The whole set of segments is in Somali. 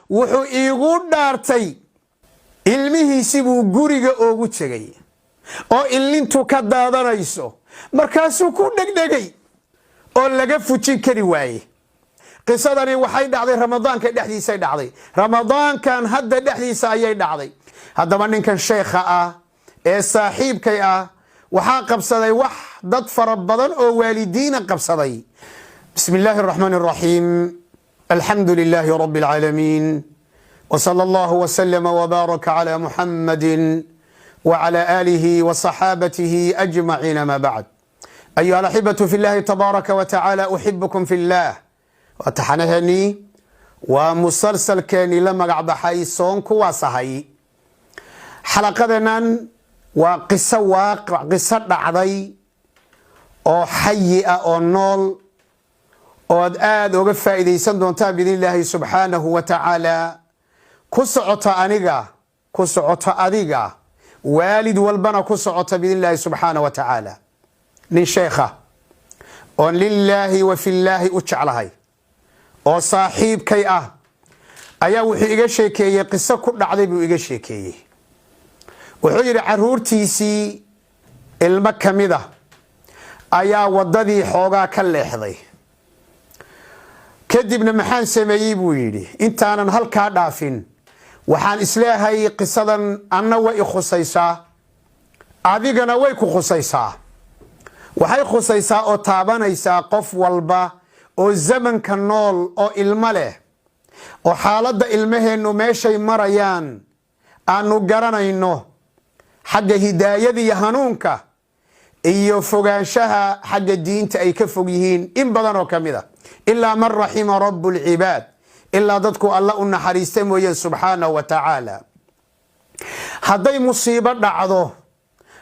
wuxuu iigu dhaartay ilmihiisi buu guriga ugu tagay oo illintu ka daadanayso markaasuu ku dhegdhegay oo laga fujin kari waayey qisadani waxay dhacday ramadaanka dhexdiisa dhacday ramadaankan hadda dhexdiisa ayay dhacday haddaba ninkan sheekha ah ee saaxiibkay ah waxaa qabsaday wax dad fara badan oo waalidiina qabsaday bismillaahi araxmaani araxiim alxamdu lilaahi rabbi alcaalamiin وصلى الله وسلم وبارك على محمد وعلى آله وصحابته أجمعين ما بعد أيها الأحبة في الله تبارك وتعالى أحبكم في الله وتحنهني ومسلسل كان لما قعد حيصون كواسهي حلقتنا وقصة واقع قصة دعضي أو حيئة أو نول أو آد وقفة إذا يسندون بإذن الله سبحانه وتعالى كسعة أنيقا كسعة أديقا والد والبنا كسعة بإذن الله سبحانه وتعالى من شيخة أن لله وفي الله أجعلها وصاحب كي أيا وحي إيقا شيكي قصة كل عذيب إيقا شيكي وحجر عرورتيسي المكة مذا أيا وددي حوغا كالليحظي كدبنا محان سميب ويلي انت أنا هالكا دافين waxaan isleeyahay qisadan anna way khusaysaa adigana way ku khusaysaa waxay khusaysaa oo taabanaysaa qof walba oo zamanka nool oo ilmo leh oo xaaladda ilmaheenu meeshay marayaan aanu garanayno xagga hidaayada iyo hanuunka iyo fogaanshaha xagga diinta ay ka fog yihiin in badan oo kamid ah ilaa man raxima rabbul cibaad إلا ضدكو الله أن حريستم وين سبحانه وتعالى هذي مصيبة دعضو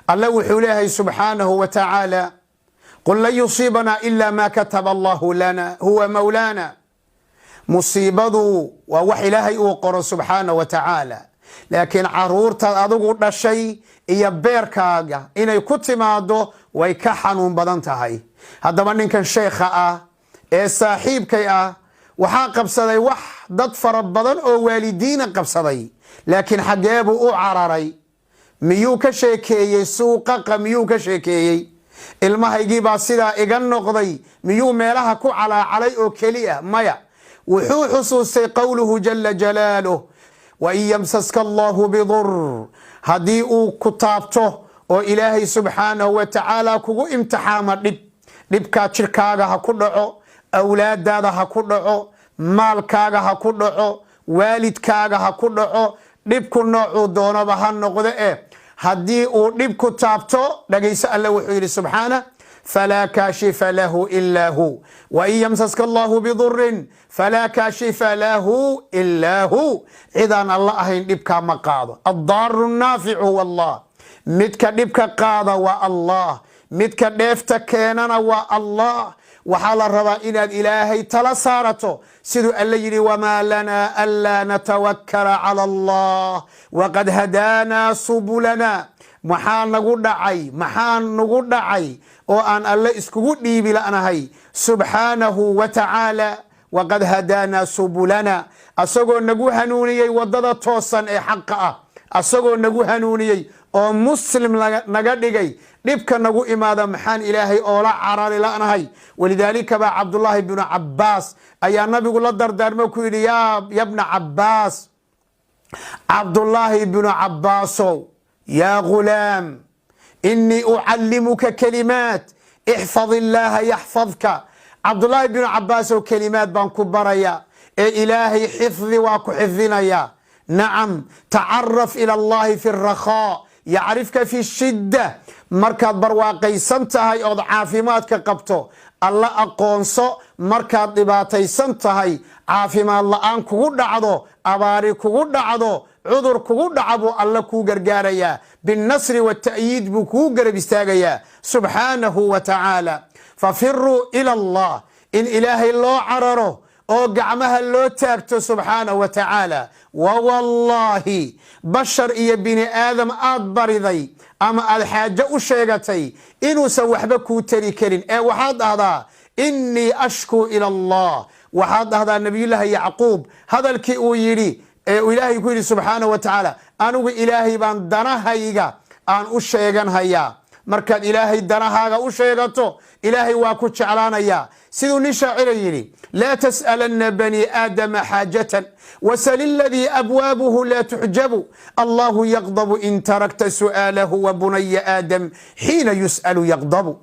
الله وحوليها سبحانه وتعالى قل لن يصيبنا إلا ما كتب الله لنا هو مولانا مصيبة ووحي لها يوقر سبحانه وتعالى لكن عرورة أضغط الشيء يبير كاغا إن يكتم هذا ويكحنون بدنتهاي هذا من كان شيخة صاحب كي waxaa qabsaday wax dad fara badan oo waalidiina qabsaday laakiin xageebu u cararay miyuu ka sheekeeyay suuqa miyuu ka sheekeeyay ilmahaygii baa sidaa iga noqday miyuu meelaha ku calaacalay oo kaliya maya wuxuu xusuustay qowluhu jalla jalaaluhu wa in yamsaska allahu bidur haddii uu ku taabto oo ilaahay subxaanahu wa tacaala kugu imtixaama dhibkaa jirkaaga ha ku dhaco awlaadaada ha ku dhaco maalkaaga ha ku dhaco waalidkaaga ha ku dhaco dhibku noocuu doonaba ha noqdo haddii uu dhibku taabto dhagayso alle wuxuu yidhi subxaana falaa kaashifa lahu ilaa hu wain yamsaska allahu bidurin falaa kaashifa lahu ilaa hu cidaan alla ahayn dhibkaa ma qaado addaaru naaficu huwa allah midka dhibka qaada waa allah midka dheefta keenana waa allah waxaa la rabaa inaad ilaahay tala saarato siduu alla yidhi wamaa lanaa anlaa natawakkala cala allah waqad hadaanaa subulana maxaa nagu dhacay oo aan alle iskugu dhiibi la'nahay subxaanahu wa tacaala waqad hadaanaa subulana asagoo nagu hanuuniyey waddada toosan ee xaqa ah asagoo nagu hanuuniyey oo muslim naga dhigay dhibka nagu imaada maxaan ilaahay oola carari la'nahay walidaalika baa cabdullaahi bnu cabbaas ayaa nabigu la dardaarmo ku yidhi ya bna cabbaas cabdullaahi bnu cabbaasow yaa gulaam inii ucallimuka kalimaat ixfad illaaha yaxfadka cabdullaahi bnu cabbaasow kalimaad baan ku baraya ee ilaahay xifdi waa ku xifdinaya nacam tacaraf ila allahi fi rakhaa yacrifka fi shidda markaad barwaaqaysan tahay ood caafimaadka qabto alla aqoonso markaad dhibaataysan tahay caafimaad la'aan kugu dhacdo abaari kugu dhacdo cudur kugu dhaca buu alla kuu gargaarayaa binnasri waata'yiid buu kuu garab istaagayaa subxaanahu wa tacaala fafiruu ila allah in ilaahay loo cararo oo gacmaha loo taagto subxaanahu wa tacaala wawallaahi bashar iyo bini aadam aad bariday ama aad xaajo u sheegatay inuusan waxba kuu tari karin ee waxaad dhahdaa innii ashkuu ila allah waxaad dhahdaa nabiyullaahi yacquub hadalkii uu yidhi ee uu ilaahay ku yidhi subxaanahu wa tacaala anigu ilaahay baan danahayga aan u sheegan hayaa markaad ilaahay danahaaga u sheegato ilaahay waa ku jeclaanayaa siduu nin shaacira yidhi laa tas'alanna bani aadama xaajatan wasal iladii abwaabuhu laa tuxjabu allahu yaqdabu in tarakta su'aalahu wa bunaya aadam xiina yus'alu yaqdabu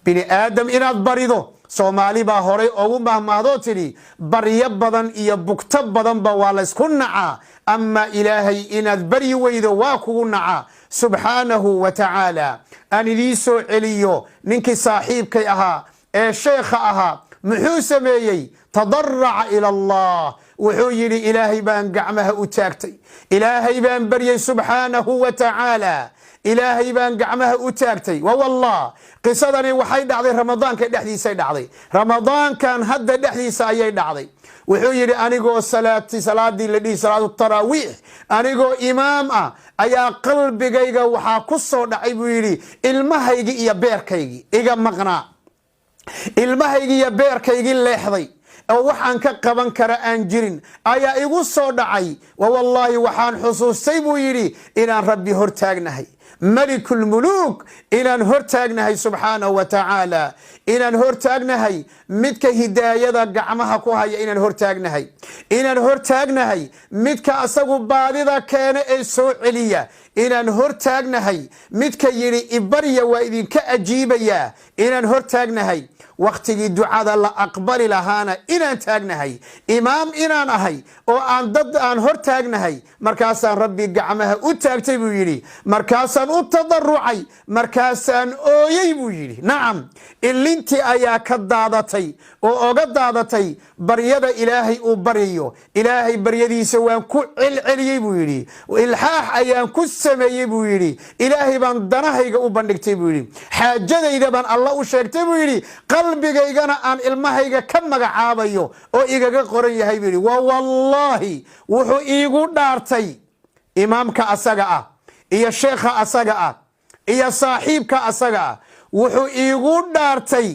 bini aadam inaad barido soomaali baa horay ugu mahmahdoo tidhi baryo badan iyo bugto badanba waa laysku nacaa ama ilaahay inaad baryi weydo waa kugu nacaa subxaanahu wa tacaala aan idiin soo celiyo ninkii saaxiibkay ahaa ee sheekha ahaa muxuu sameeyey tadaraca ila allah wuxuu yidhi ilaahay baan gacmaha u taagtay ilaahay baan baryey subxaanahu wa tacaala ilaahay baan gacmaha u taagtay wallah qisadani waxay dhacday ramadaanka dhexdiisay dhacday ramadaankan hadda dhexdiisa ayay dhacday wuxuu yidhi anigoo salaadii la dhihi salaatu taraawiix anigoo imaam ah ayaa qalbigayga waxaa ku soo dhacay buu yidhi ilmahaygii iyo beerkaygii iga maqnaa ilmahaygii iyo beerkaygii leexday oo waxaan ka qaban kara aan jirin ayaa igu soo dhacay wallaahi waxaan xusuustay buu yidhi inaan rabbi hortaagnahay ملك الملوك إنان هرتاقناهي سبحانه وتعالى إنان هرتاقناهي مدك هداية قعمها كوهاي إنان هرتاقناهي مدك أساقو بعضي كان إسو عليا إنان هرتاقناهي مدك يري إبريا وإذن كأجيبيا إنان هرتاقناهي وقتي دعاء الله أقبل لهانا إنان تاقناهي إمام إنان أهي وأن ضد أن هرتاقناهي مركاسا ربي قعمها أتاقتي بيري مركاسا التضرعي مركاسا أويي بيري نعم اللي انت أيا كدادتي وقدادتي بريادة إلهي وبريو إلهي بريدي سوان كو علي بيري والحاح أيان كسمي بيري إلهي بان دناهي وبندكتي بيري حاجة إذا بان الله وشاكتي بيري qalbigaygana aan ilmahayga ka magacaabayo oo igaga qoran yahay biri wallahi wuxuu iigu dhaartay imaamka asaga ah iyo sheekha asaga ah iyo saaxiibka asaga ah wuxuu iigu dhaartay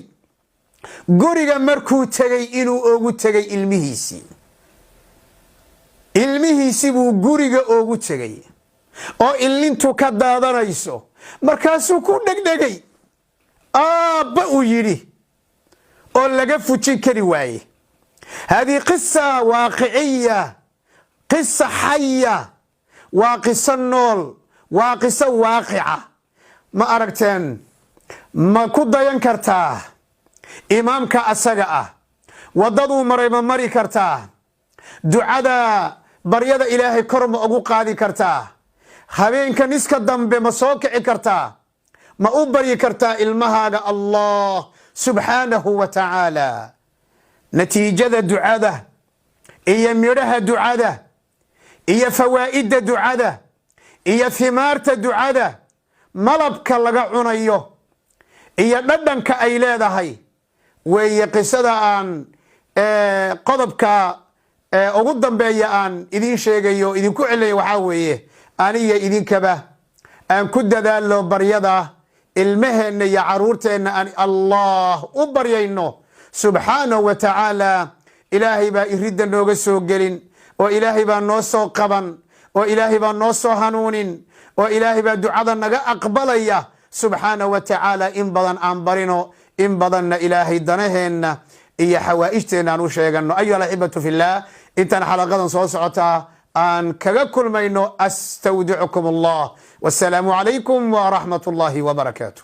guriga markuu tagay inuu ugu tagay ilmihiisi buu guriga ugu tagay oo ilintu ka daadanayso markaasuu ku dhegdhegay aabba uu yidhi oo laga fujin kari waaye هذه قصة واقعية قصة حية وقصة نول وقصة واقعة ما أركتن ما كنت ينكرتا إمامك أسجأ وضدوا مري كرتا دعاء بريد إلهي كرم أبو قادي كرتا هبين كنسك الدم بمسوكع كرتا ما أبري كرتا المهاج الله سبحانه وتعالى نتيجة دعاء إيا ميرها دعاء إيا فوائد دعاء إيا ثمار دعاء ملبك لغا عنيو إيا ندنك أيلاده هاي وإيا قصدا عن قضبك أغضن بيا أن إذن شيغيو إذن كعلي وحاويه أنيا إذن كبه أن كد ذالو بريضة المهن يا عرورتين أن الله أبريينو سبحانه وتعالى إلهي با إريد نوغ سوغلين وإلهي با نوسو قبن وإلهي با نوسو هنونين وإلهي با دعاء نغا أقبليا سبحانه وتعالى إن بدن أنبرينو إن بدن إلهي دنهن إيا حوائجتنا نوشيغنو أيها الأحبة في الله إنتان حلقة صوصعتا أن كغكل مينو أستودعكم الله والسلام عليكم ورحمة الله وبركاته.